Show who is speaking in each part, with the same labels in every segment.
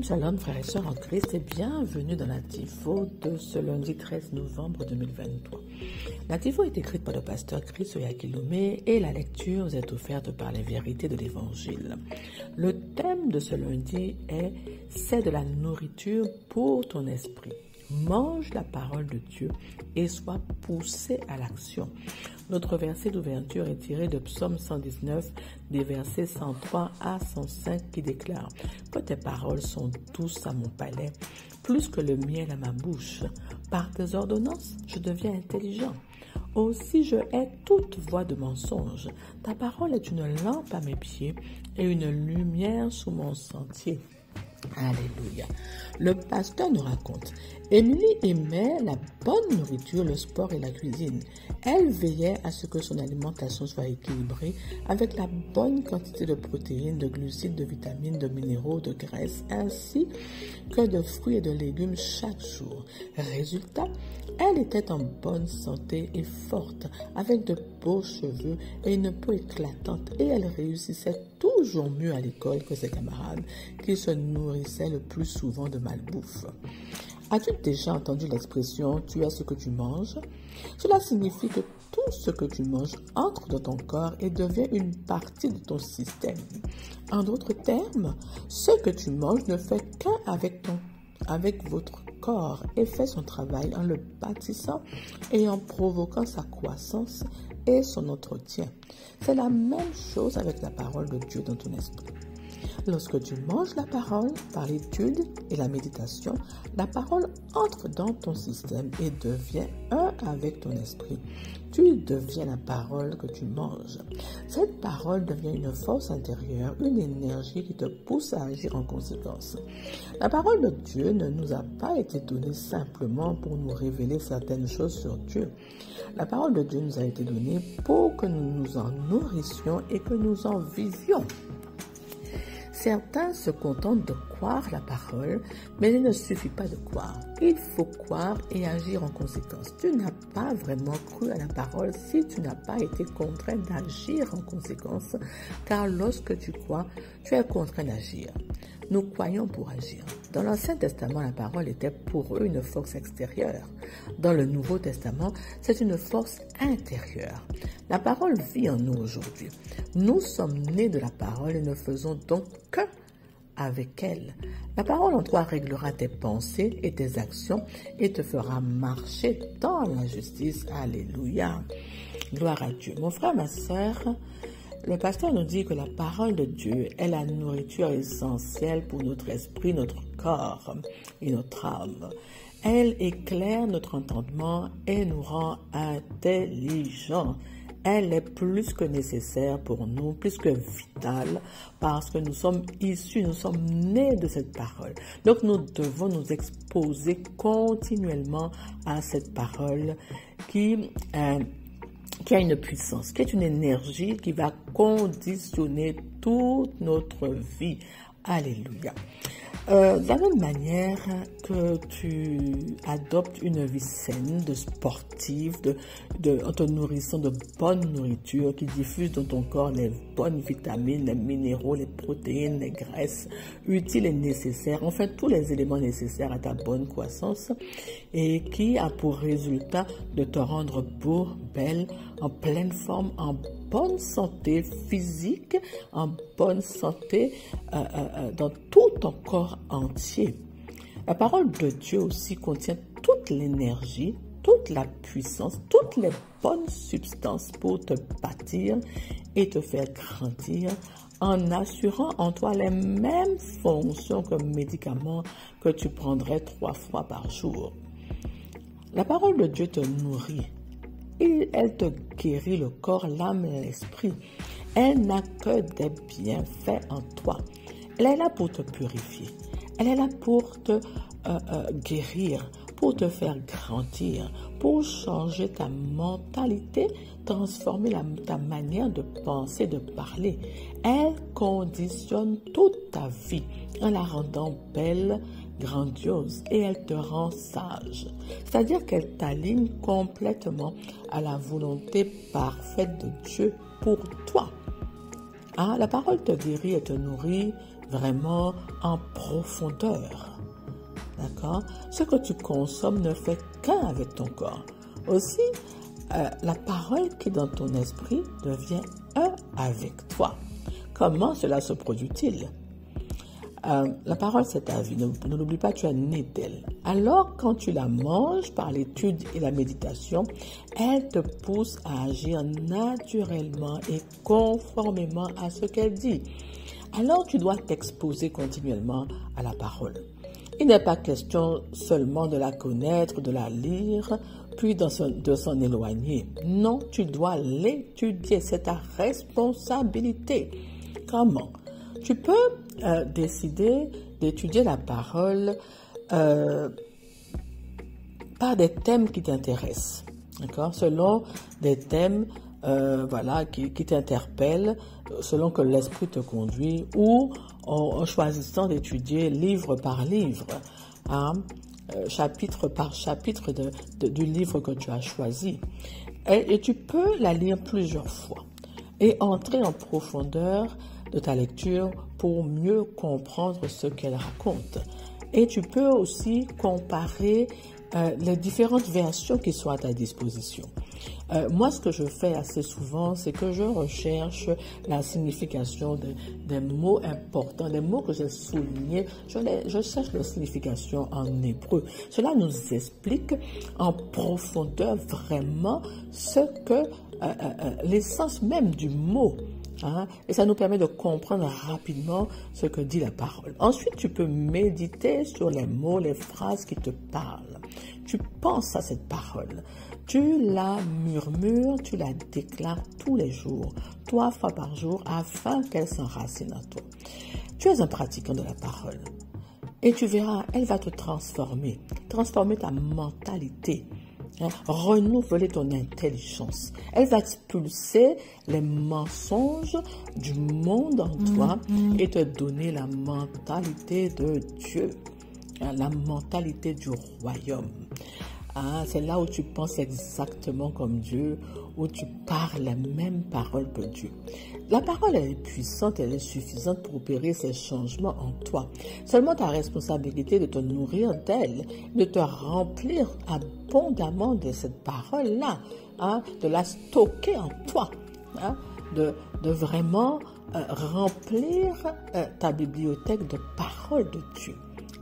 Speaker 1: Shalom frères et sœurs en Christ et bienvenue dans la Tifo de ce lundi 13 novembre 2023. La Tifo est écrite par le pasteur Chris Oyakilome et la lecture vous est offerte par les vérités de l'Évangile. Le thème de ce lundi c'est de la nourriture pour ton esprit. Mange la parole de Dieu et sois poussé à l'action. Notre verset d'ouverture est tiré de Psaume 119, des versets 103 à 105 qui déclare « Que tes paroles sont douces à mon palais, plus que le miel à ma bouche. Par tes ordonnances, je deviens intelligent. Aussi je hais toute voix de mensonge. Ta parole est une lampe à mes pieds et une lumière sous mon sentier. » Alléluia. Le pasteur nous raconte, Émilie aimait la bonne nourriture, le sport et la cuisine. Elle veillait à ce que son alimentation soit équilibrée avec la bonne quantité de protéines, de glucides, de vitamines, de minéraux, de graisses, ainsi que de fruits et de légumes chaque jour. Résultat, elle était en bonne santé et forte, avec de beaux cheveux et une peau éclatante, et elle réussissait toujours mieux à l'école que ses camarades qui se nourrissaient le plus souvent de malbouffe. As-tu déjà entendu l'expression « tu es ce que tu manges » ? Cela signifie que tout ce que tu manges entre dans ton corps et devient une partie de ton système. En d'autres termes, ce que tu manges ne fait qu'un avec votre corps et fait son travail en le bâtissant et en provoquant sa croissance et son entretien. C'est la même chose avec la parole de Dieu dans ton esprit. Lorsque tu manges la parole par l'étude et la méditation, la parole entre dans ton système et devient un avec ton esprit. Tu deviens la parole que tu manges. Cette parole devient une force intérieure, une énergie qui te pousse à agir en conséquence. La parole de Dieu ne nous a pas été donnée simplement pour nous révéler certaines choses sur Dieu. La parole de Dieu nous a été donnée pour que nous nous en nourrissions et que nous en vivions. Certains se contentent de croire la parole, mais il ne suffit pas de croire. Il faut croire et agir en conséquence. Tu n'as pas vraiment cru à la parole si tu n'as pas été contraint d'agir en conséquence, car lorsque tu crois, tu es contraint d'agir. Nous croyons pour agir. Dans l'Ancien Testament, la parole était pour eux une force extérieure. Dans le Nouveau Testament, c'est une force intérieure. La parole vit en nous aujourd'hui. Nous sommes nés de la parole et ne faisons donc que avec elle. La parole en toi réglera tes pensées et tes actions et te fera marcher dans la justice. Alléluia. Gloire à Dieu. Mon frère, ma sœur, le pasteur nous dit que la parole de Dieu est la nourriture essentielle pour notre esprit, notre corps et notre âme. Elle éclaire notre entendement et nous rend intelligents. Elle est plus que nécessaire pour nous, plus que vitale, parce que nous sommes issus, nous sommes nés de cette parole. Donc nous devons nous exposer continuellement à cette parole qui a une puissance, qui est une énergie qui va conditionner toute notre vie. Alléluia. De la même manière que tu adoptes une vie saine, de sportive, en te nourrissant de bonne nourriture qui diffuse dans ton corps les bonnes vitamines, les minéraux, les protéines, les graisses utiles et nécessaires, enfin tous les éléments nécessaires à ta bonne croissance et qui a pour résultat de te rendre beau, belle, en pleine forme, en bonne santé physique, en bonne santé dans tout ton corps entier. La parole de Dieu aussi contient toute l'énergie, toute la puissance, toutes les bonnes substances pour te bâtir et te faire grandir en assurant en toi les mêmes fonctions que médicaments que tu prendrais 3 fois par jour. La parole de Dieu te nourrit. Et elle te guérit le corps, l'âme et l'esprit. Elle n'a que des bienfaits en toi. Elle est là pour te purifier. Elle est là pour te guérir, pour te faire grandir, pour changer ta mentalité, transformer ta manière de penser, de parler. Elle conditionne toute ta vie en la rendant belle, grandiose, et elle te rend sage. C'est-à-dire qu'elle t'aligne complètement à la volonté parfaite de Dieu pour toi. La parole te guérit et te nourrit vraiment en profondeur. D'accord? Ce que tu consommes ne fait qu'un avec ton corps. Aussi, la parole qui est dans ton esprit devient un avec toi. Comment cela se produit-il? La parole, c'est ta vie. Ne l'oublie pas, tu es né d'elle. Alors, quand tu la manges par l'étude et la méditation, elle te pousse à agir naturellement et conformément à ce qu'elle dit. Alors, tu dois t'exposer continuellement à la parole. Il n'est pas question seulement de la connaître, de la lire, puis de s'en éloigner. Non, tu dois l'étudier. C'est ta responsabilité. Comment? Tu peux décider d'étudier la parole par des thèmes qui t'intéressent, d'accord? Selon des thèmes qui t'interpellent, selon que l'esprit te conduit, ou en choisissant d'étudier livre par livre, hein, chapitre par chapitre du livre que tu as choisi. Et tu peux la lire plusieurs fois et entrer en profondeur de ta lecture pour mieux comprendre ce qu'elle raconte. Et tu peux aussi comparer les différentes versions qui sont à ta disposition. Moi, ce que je fais assez souvent, c'est que je recherche la signification des mots importants, des mots que j'ai soulignés. Je cherche leur signification en hébreu. Cela nous explique en profondeur vraiment ce que l'essence même du mot. Hein, et ça nous permet de comprendre rapidement ce que dit la parole. Ensuite, tu peux méditer sur les mots, les phrases qui te parlent. Tu penses à cette parole. Tu la murmures, tu la déclares tous les jours, 3 fois par jour, afin qu'elle s'enracine en toi. Tu es un pratiquant de la parole. Et tu verras, elle va te transformer ta mentalité. Renouveler ton intelligence. Elle va expulser les mensonges du monde en toi et te donner la mentalité de Dieu, la mentalité du royaume. C'est là où tu penses exactement comme Dieu, où tu parles la même parole que Dieu. La parole, elle est puissante, elle est suffisante pour opérer ces changements en toi. Seulement ta responsabilité de te nourrir d'elle, de te remplir abondamment de cette parole-là, hein, de la stocker en toi, hein, de vraiment remplir ta bibliothèque de paroles de Dieu,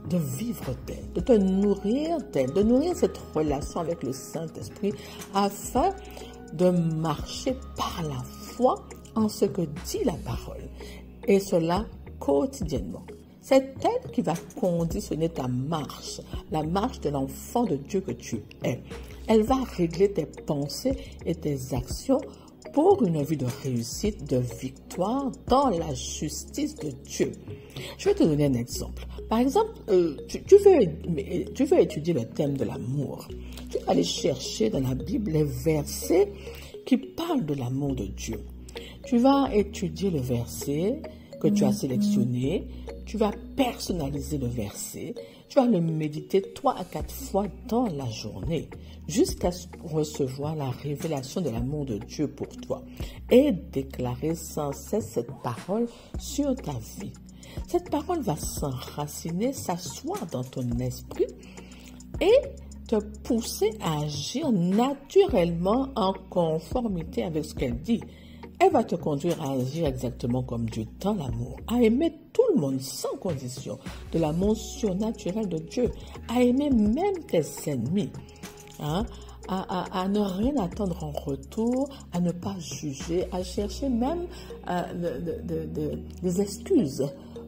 Speaker 1: de vivre d'elle, de te nourrir d'elle, de nourrir cette relation avec le Saint-Esprit afin de marcher par la foi en ce que dit la parole, et cela quotidiennement. C'est elle qui va conditionner ta marche, la marche de l'enfant de Dieu que tu es. Elle va régler tes pensées et tes actions pour une vie de réussite, de victoire dans la justice de Dieu. Je vais te donner un exemple. Par exemple, tu veux étudier le thème de l'amour. Tu vas aller chercher dans la Bible les versets qui parlent de l'amour de Dieu. Tu vas étudier le verset que tu as sélectionné, tu vas personnaliser le verset, tu vas le méditer 3 à 4 fois dans la journée, jusqu'à recevoir la révélation de l'amour de Dieu pour toi et déclarer sans cesse cette parole sur ta vie. Cette parole va s'enraciner, s'asseoir dans ton esprit et te pousser à agir naturellement en conformité avec ce qu'elle dit. Elle va te conduire à agir exactement comme Dieu dans l'amour, à aimer tout le monde sans condition, de l'amour surnaturel de Dieu, à aimer même tes ennemis, hein, à ne rien attendre en retour, à ne pas juger, à chercher même des excuses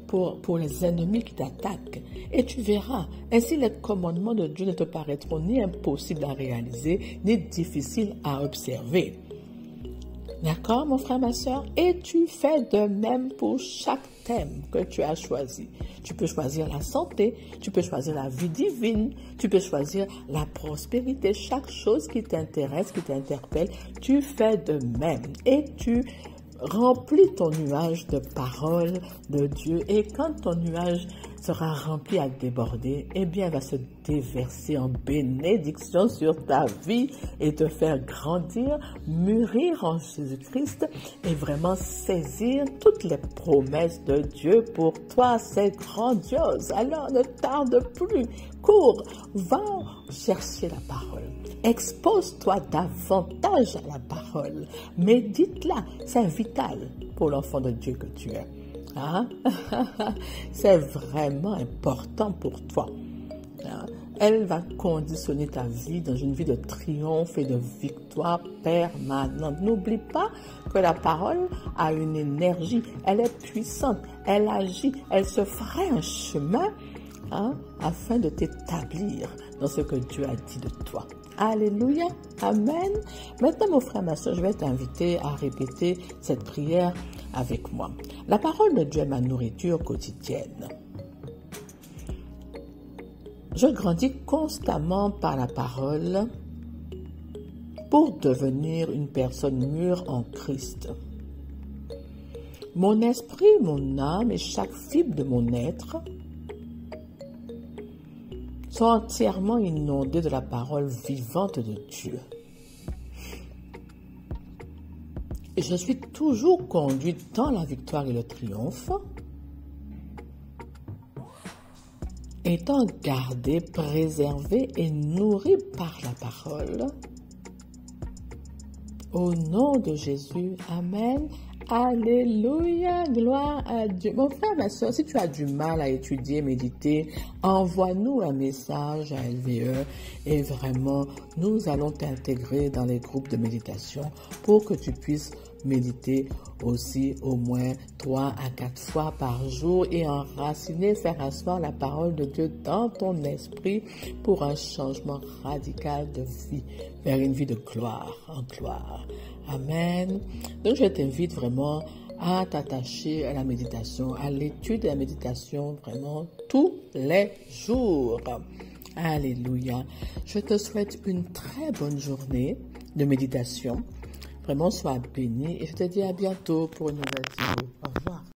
Speaker 1: pour les ennemis qui t'attaquent. Et tu verras, ainsi les commandements de Dieu ne te paraîtront ni impossibles à réaliser, ni difficiles à observer. D'accord, mon frère, ma soeur? Et tu fais de même pour chaque thème que tu as choisi. Tu peux choisir la santé, tu peux choisir la vie divine, tu peux choisir la prospérité. Chaque chose qui t'intéresse, qui t'interpelle, tu fais de même. Et tu remplis ton nuage de paroles de Dieu. Et quand ton nuage sera rempli à déborder, eh bien, elle va se déverser en bénédiction sur ta vie et te faire grandir, mûrir en Jésus-Christ et vraiment saisir toutes les promesses de Dieu pour toi. C'est grandiose. Alors, ne tarde plus. Cours, va chercher la parole. Expose-toi davantage à la parole. Médite-la. C'est vital pour l'enfant de Dieu que tu es. Hein? C'est vraiment important pour toi. Hein? Elle va conditionner ta vie dans une vie de triomphe et de victoire permanente. N'oublie pas que la parole a une énergie, elle est puissante, elle agit, elle se ferait un chemin afin de t'établir dans ce que Dieu a dit de toi. Alléluia, amen. Maintenant, mon frère, ma soeur, je vais t'inviter à répéter cette prière avec moi. La parole de Dieu est ma nourriture quotidienne. Je grandis constamment par la parole pour devenir une personne mûre en Christ. Mon esprit, mon âme et chaque fibre de mon être sont entièrement inondés de la parole vivante de Dieu. Et je suis toujours conduite dans la victoire et le triomphe, étant gardée, préservée et nourrie par la parole. Au nom de Jésus, amen. Alléluia, gloire à Dieu. Mon frère, ma soeur, si tu as du mal à étudier, méditer, envoie-nous un message à LVE et vraiment, nous allons t'intégrer dans les groupes de méditation pour que tu puisses méditer aussi au moins 3 à 4 fois par jour et enraciner, faire asseoir la parole de Dieu dans ton esprit pour un changement radical de vie vers une vie de gloire en gloire. Amen. Donc, je t'invite vraiment à t'attacher à la méditation, à l'étude de la méditation vraiment tous les jours. Alléluia. Je te souhaite une très bonne journée de méditation. Vraiment, sois béni et je te dis à bientôt pour une nouvelle vidéo. Au revoir.